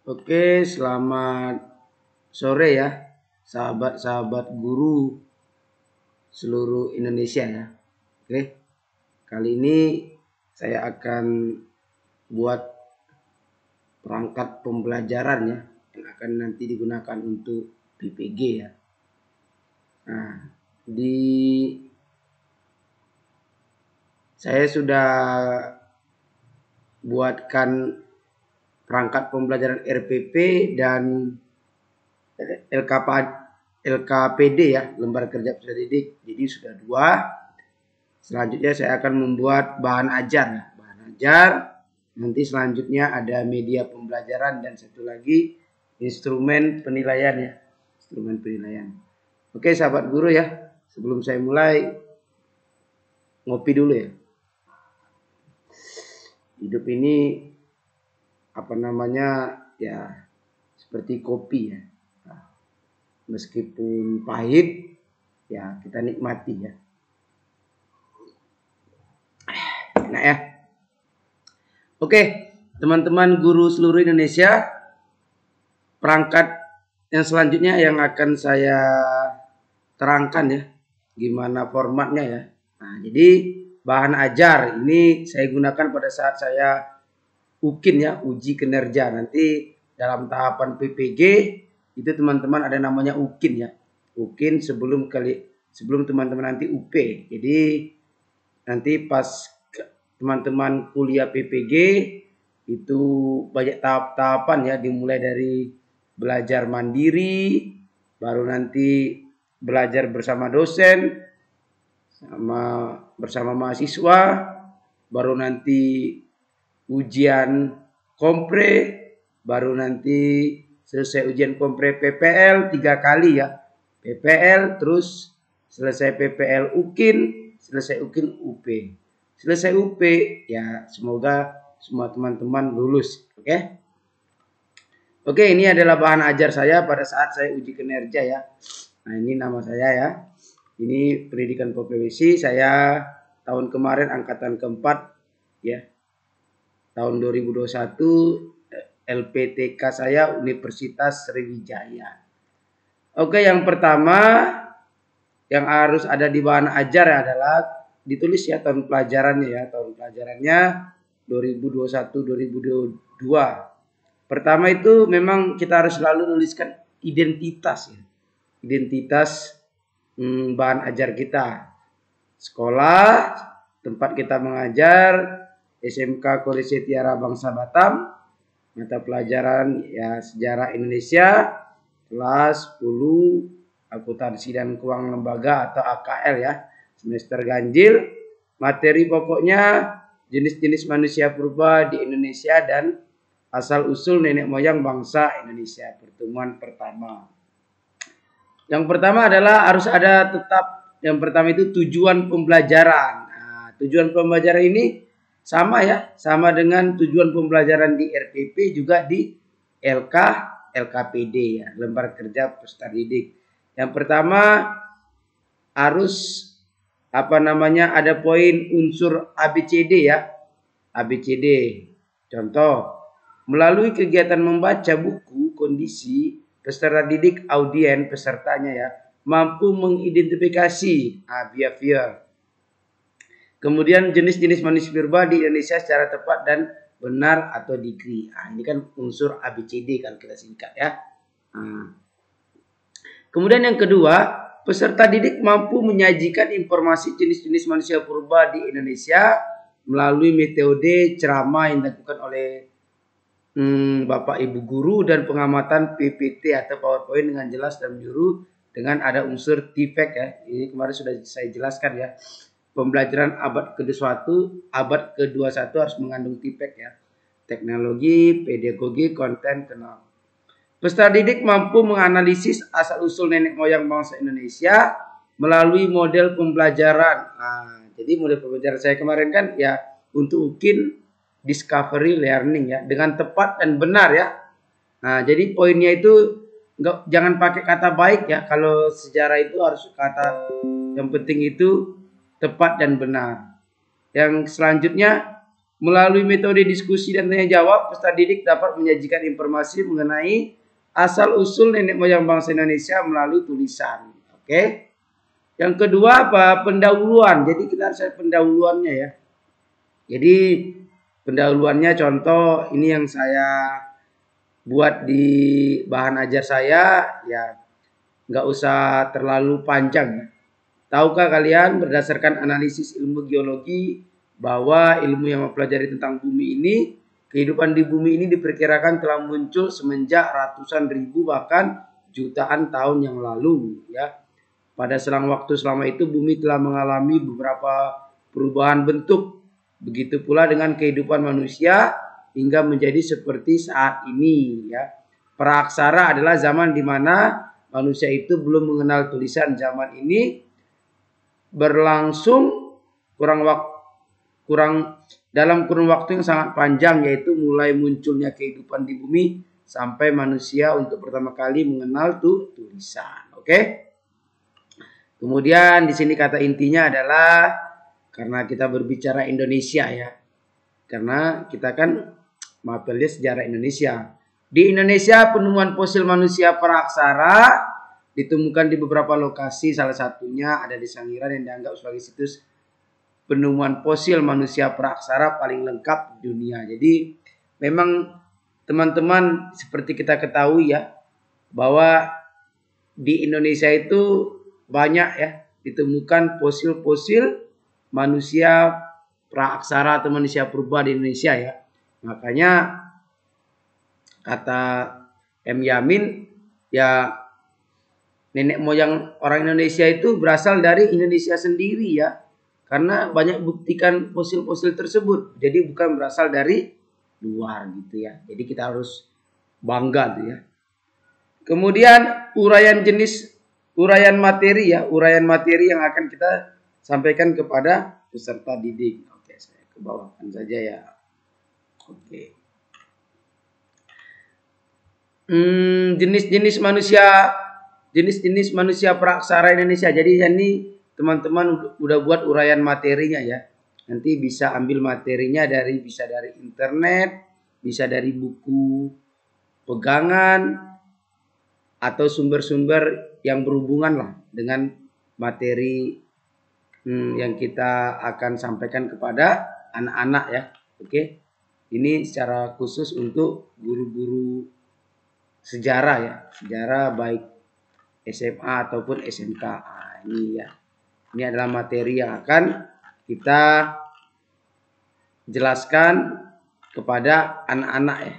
Oke, selamat sore ya, sahabat-sahabat guru seluruh Indonesia ya. Oke, kali ini saya akan buat perangkat pembelajaran ya, yang akan nanti digunakan untuk PPG ya. Nah, saya sudah buatkan perangkat pembelajaran RPP dan LKPD ya, lembar kerja peserta didik. Jadi sudah 2. Selanjutnya saya akan membuat bahan ajar. Bahan ajar. Nanti selanjutnya ada media pembelajaran dan satu lagi instrumen penilaian ya. Instrumen penilaian. Oke sahabat guru ya. Sebelum saya mulai ngopi dulu ya. Hidup ini ya seperti kopi ya. Meskipun pahit ya kita nikmati ya. Nah ya. Oke, teman-teman guru seluruh Indonesia, perangkat yang selanjutnya yang akan saya terangkan ya, gimana formatnya ya. Nah, jadi bahan ajar ini saya gunakan pada saat saya UKIN ya, uji kinerja. Nanti dalam tahapan PPG itu teman-teman ada namanya UKIN ya. UKIN sebelum teman-teman nanti UP. Jadi nanti pas teman-teman kuliah PPG itu banyak tahap-tahapan ya, dimulai dari belajar mandiri, baru nanti belajar bersama dosen, bersama mahasiswa, baru nanti ujian kompre, baru nanti selesai ujian kompre PPL 3 kali ya. PPL, terus selesai PPL UKIN, selesai UKIN UP. Selesai UP ya, semoga semua teman-teman lulus. Oke, ini adalah bahan ajar saya pada saat saya uji kinerja ya. Nah, ini nama saya ya. Ini pendidikan profesi saya tahun kemarin angkatan keempat ya. Tahun 2021 LPTK saya Universitas Sriwijaya. Oke, yang pertama yang harus ada di bahan ajar adalah ditulis ya tahun pelajarannya ya. Tahun pelajarannya 2021-2022. Pertama itu memang kita harus selalu nuliskan identitas ya. Identitas bahan ajar kita. Sekolah, tempat kita mengajar, SMK Kolese Tiara Bangsa Batam, mata pelajaran ya sejarah Indonesia, kelas 10 akuntansi dan keuangan lembaga atau AKL ya, semester ganjil. Materi pokoknya jenis-jenis manusia purba di Indonesia dan asal usul nenek moyang bangsa Indonesia, pertemuan pertama. Yang pertama adalah harus ada yang pertama itu tujuan pembelajaran. Nah, tujuan pembelajaran ini sama ya, sama dengan tujuan pembelajaran di RPP juga di LKPD ya, lembar kerja peserta didik. Yang pertama harus ada poin unsur ABCD ya. ABCD. Contoh, melalui kegiatan membaca buku kondisi peserta didik audien pesertanya ya mampu mengidentifikasi behavior. Kemudian jenis-jenis manusia purba di Indonesia secara tepat dan benar atau degree. Nah, ini kan unsur ABCD kalau kita singkat ya. Kemudian yang kedua, peserta didik mampu menyajikan informasi jenis-jenis manusia purba di Indonesia melalui metode ceramah yang dilakukan oleh Bapak Ibu guru dan pengamatan PPT atau PowerPoint dengan jelas dan menyeluruh dengan ada unsur TIFEK ya. Ini kemarin sudah saya jelaskan ya. Pembelajaran abad ke-21, abad ke-21 harus mengandung TIPEK ya. Teknologi, pedagogi, konten, kenal. Peserta didik mampu menganalisis asal-usul nenek moyang bangsa Indonesia melalui model pembelajaran. Nah, jadi model pembelajaran saya kemarin kan ya untuk UKIN discovery learning ya, dengan tepat dan benar ya. Nah, jadi poinnya itu jangan pakai kata baik ya. Kalau sejarah itu harus yang penting itu tepat dan benar. Yang selanjutnya Melalui metode diskusi dan tanya jawab, peserta didik dapat menyajikan informasi mengenai asal-usul nenek moyang bangsa Indonesia melalui tulisan. Oke. Yang kedua apa? Pendahuluan. Jadi kita harus ada pendahuluannya ya. Jadi pendahuluannya contoh ini yang saya buat di bahan ajar saya ya, nggak usah terlalu panjang ya. Tahukah kalian berdasarkan analisis ilmu geologi bahwa ilmu yang mempelajari tentang bumi ini, kehidupan di bumi ini diperkirakan telah muncul semenjak ratusan ribu bahkan jutaan tahun yang lalu ya. Pada selang waktu selama itu bumi telah mengalami beberapa perubahan bentuk. Begitu pula dengan kehidupan manusia hingga menjadi seperti saat ini ya. Praaksara adalah zaman di mana manusia itu belum mengenal tulisan. Zaman ini berlangsung dalam kurun waktu yang sangat panjang, yaitu mulai munculnya kehidupan di bumi sampai manusia untuk pertama kali mengenal tulisan. Oke? Kemudian di sini kata intinya adalah karena kita berbicara Indonesia ya. Karena kita kan mapelnya sejarah Indonesia. Di Indonesia penemuan fosil manusia praaksara ditemukan di beberapa lokasi, salah satunya ada di Sangiran yang dianggap sebagai situs penemuan fosil manusia praaksara paling lengkap di dunia. Jadi memang teman-teman seperti kita ketahui ya, bahwa di Indonesia itu banyak ya ditemukan fosil-fosil manusia praaksara atau manusia purba di Indonesia ya. Makanya kata M. Yamin ya, nenek moyang orang Indonesia itu berasal dari Indonesia sendiri ya. Karena banyak buktikan fosil-fosil tersebut. Jadi bukan berasal dari luar gitu ya. Jadi kita harus bangga tuh ya. Kemudian uraian materi ya. Uraian materi yang akan kita sampaikan kepada peserta didik. Oke, saya ke bawahkan saja ya. Oke. Jenis-jenis manusia praaksara Indonesia. Jadi ini teman-teman udah buat uraian materinya ya. Nanti bisa ambil materinya bisa dari internet, bisa dari buku pegangan atau sumber-sumber yang berhubungan lah dengan materi yang kita akan sampaikan kepada anak-anak ya. Oke. Ini secara khusus untuk guru-guru sejarah ya. Sejarah baik SMA ataupun SMK. Ini ya. Ini adalah materi yang akan kita jelaskan kepada anak-anak ya.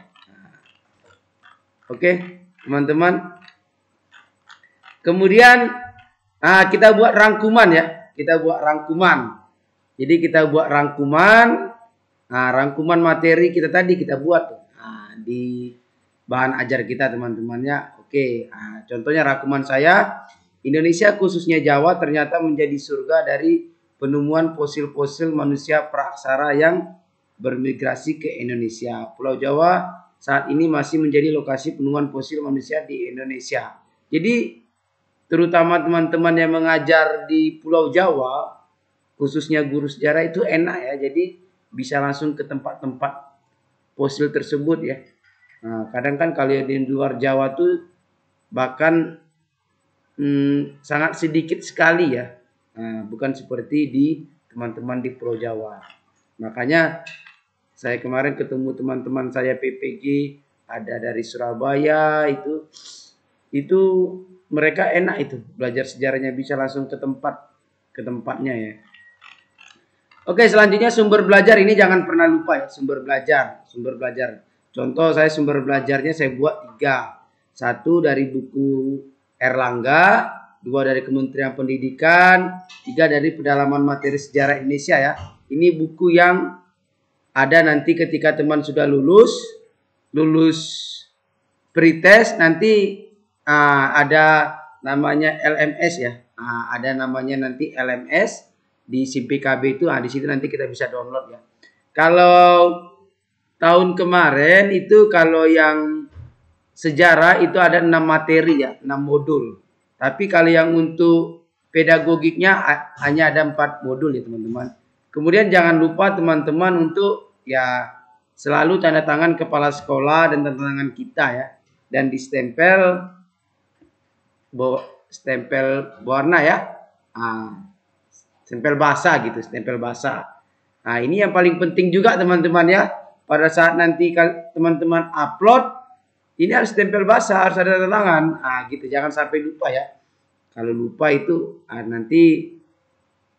Oke, teman-teman. Kemudian kita buat rangkuman ya. Kita buat rangkuman. Jadi kita buat rangkuman. Rangkuman materi kita tadi kita buat di bahan ajar kita teman-temannya. Oke, contohnya rangkuman saya. Indonesia khususnya Jawa ternyata menjadi surga dari penemuan fosil-fosil manusia praaksara yang bermigrasi ke Indonesia. Pulau Jawa saat ini masih menjadi lokasi penemuan fosil manusia di Indonesia. Jadi terutama teman-teman yang mengajar di Pulau Jawa, khususnya guru sejarah itu enak ya. Jadi bisa langsung ke tempat-tempat fosil tersebut ya. Kadang kan kalau di luar Jawa tuh bahkan sangat sedikit sekali ya. Bukan seperti di teman-teman di Pulau Jawa. Makanya saya kemarin ketemu teman-teman saya PPG ada dari Surabaya itu mereka enak itu belajar sejarahnya, bisa langsung ke tempatnya ya. Oke, selanjutnya sumber belajar ini jangan pernah lupa ya, sumber belajar. Contoh saya sumber belajarnya saya buat 3. 1 dari buku Erlangga, 2 dari Kementerian Pendidikan, 3 dari Pedalaman Materi Sejarah Indonesia ya. Ini buku yang ada nanti ketika teman sudah lulus pretest nanti ada namanya LMS ya. Ada namanya nanti LMS di SIMPKB itu, di situ nanti kita bisa download ya. Kalau tahun kemarin itu kalau yang sejarah itu ada 6 materi ya, 6 modul. Tapi kalau yang untuk pedagogiknya hanya ada 4 modul ya teman-teman. Kemudian jangan lupa teman-teman untuk ya selalu tanda tangan kepala sekolah dan tanda tangan kita ya, dan distempel stempel berwarna ya, stempel basah gitu, stempel basah. Nah ini yang paling penting juga teman-teman ya, pada saat nanti teman-teman upload ini harus stempel basah, harus ada tanda tangan. Gitu, jangan sampai lupa ya. Kalau lupa itu nanti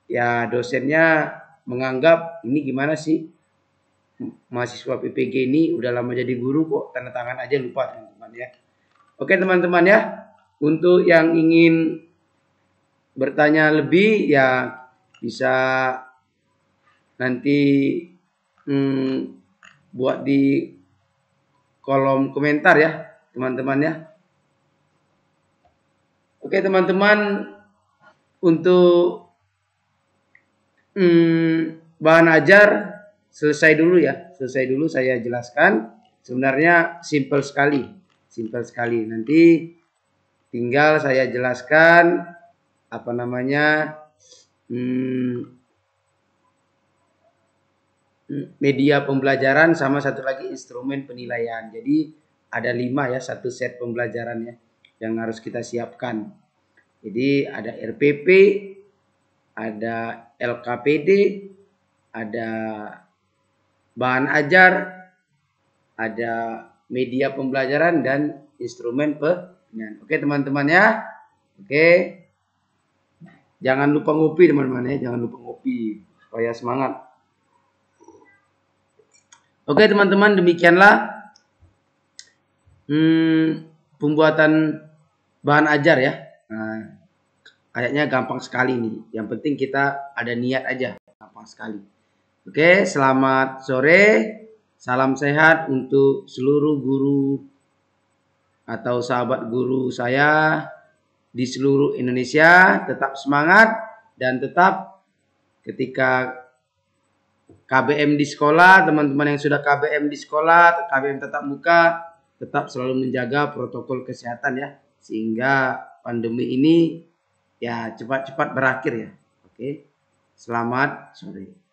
ya dosennya menganggap ini gimana sih, mahasiswa PPG ini udah lama jadi guru kok tanda tangan aja lupa teman-teman ya. Oke teman-teman ya, untuk yang ingin bertanya lebih ya bisa nanti buat di kolom komentar ya teman-teman ya. Oke teman-teman, untuk bahan ajar selesai dulu ya. Selesai dulu saya jelaskan. Sebenarnya simple sekali. Simple sekali. Nanti tinggal saya jelaskan apa namanya media pembelajaran sama satu lagi instrumen penilaian. Jadi ada 5 ya, satu set pembelajarannya yang harus kita siapkan. Jadi ada RPP, ada LKPD, ada bahan ajar, ada media pembelajaran dan instrumen penilaian. Oke teman-teman ya. Oke. Jangan lupa ngopi teman-teman ya, jangan lupa ngopi supaya semangat. Oke teman-teman, demikianlah pembuatan bahan ajar ya. Kayaknya gampang sekali nih. Yang penting kita ada niat aja, gampang sekali. Oke, selamat sore. Salam sehat untuk seluruh guru atau sahabat guru saya di seluruh Indonesia. Tetap semangat dan tetap ketika KBM di sekolah, teman-teman yang sudah KBM di sekolah, KBM tetap muka, tetap selalu menjaga protokol kesehatan ya, sehingga pandemi ini ya cepat-cepat berakhir ya. Oke, selamat sore.